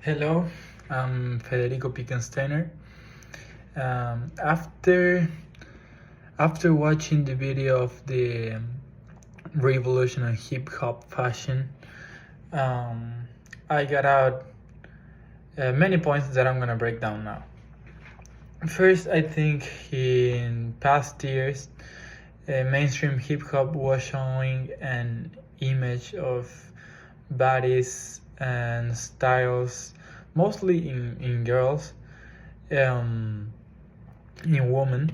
Hello, I'm Federico Pickensteiner. After watching the video of the revolution in hip hop fashion, um, I got out many points that I'm gonna break down now. First, I think in past years, mainstream hip hop was showing an image of bodies and styles, mostly in girls, um, in women,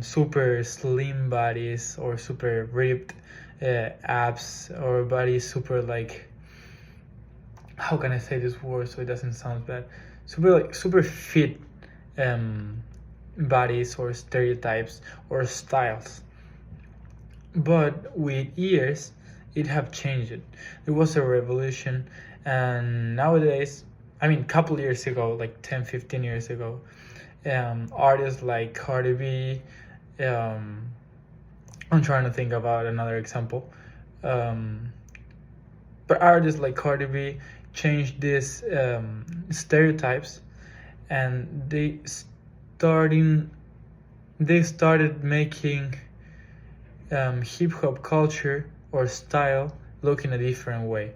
super slim bodies or super ripped abs, or bodies super like, how can I say this word so it doesn't sound bad, super fit bodies or stereotypes or styles. But with years it have changed. It was a revolution, and nowadays, I mean, couple years ago, like 10-15 years ago, artists like Cardi B, I'm trying to think about another example, but artists like Cardi B changed these stereotypes, and they started making hip hop culture or style look in a different way.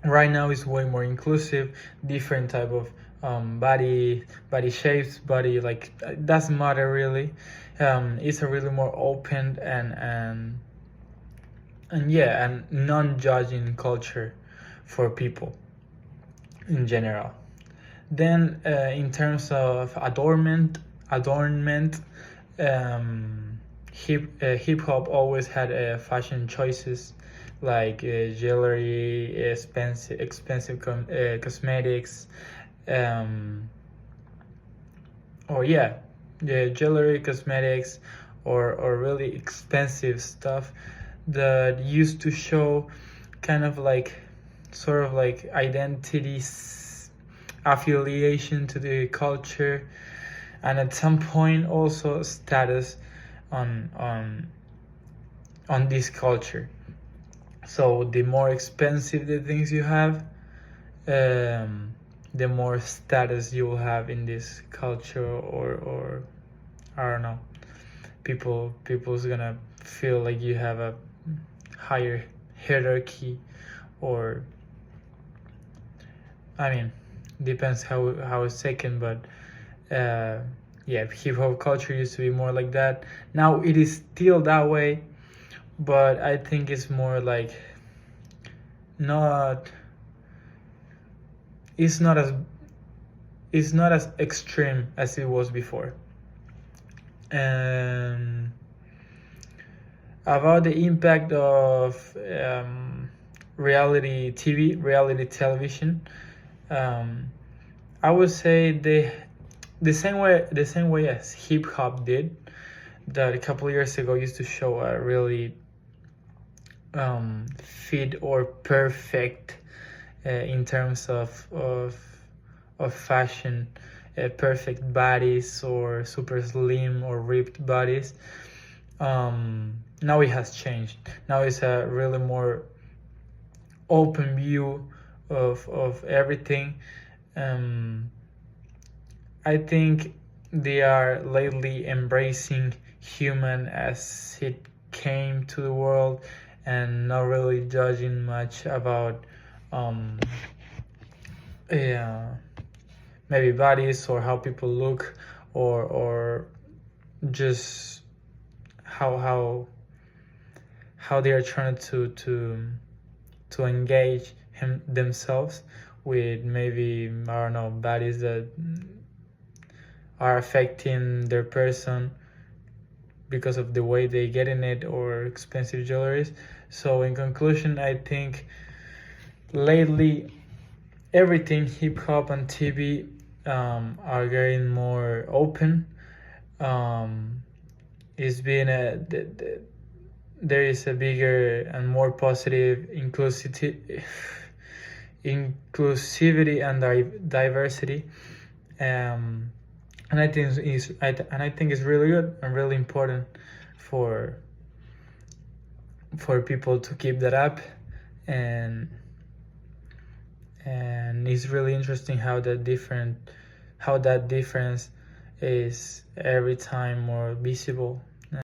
Right now it's way more inclusive, different type of body shapes, body, like, it doesn't matter really. It's a really more open and yeah, and non-judging culture for people in general. Then in terms of adornment, hip hop always had fashion choices like jewelry, expensive cosmetics, um, or yeah, jewelry, cosmetics, or really expensive stuff that used to show kind of like, sort of like identities, affiliation to the culture, and at some point also status on this culture. So the more expensive the things you have, the more status you will have in this culture, or I don't know, people's gonna feel like you have a higher hierarchy, or, I mean, depends how it's taken, but yeah, hip hop culture used to be more like that. Now it is still that way, but I think it's more like, not it's not as extreme as it was before. And about the impact of reality TV, reality television, I would say the same way as hip hop did, that a couple years ago used to show a really fit or perfect in terms of fashion, perfect bodies or super slim or ripped bodies. Now it has changed. Now it's a really more open view of everything. I think they are lately embracing human as it came to the world, and not really judging much about yeah, maybe bodies or how people look, or just how they are trying to engage themselves with, maybe, I don't know, bodies that are affecting their person because of the way they get in it, or expensive jewelries. So in conclusion, I think lately everything hip hop and TV are getting more open. It's been there is a bigger and more positive inclusivity and diversity, and I think it's really good and really important for people to keep that up, and and it's really interesting how that difference is every time more visible.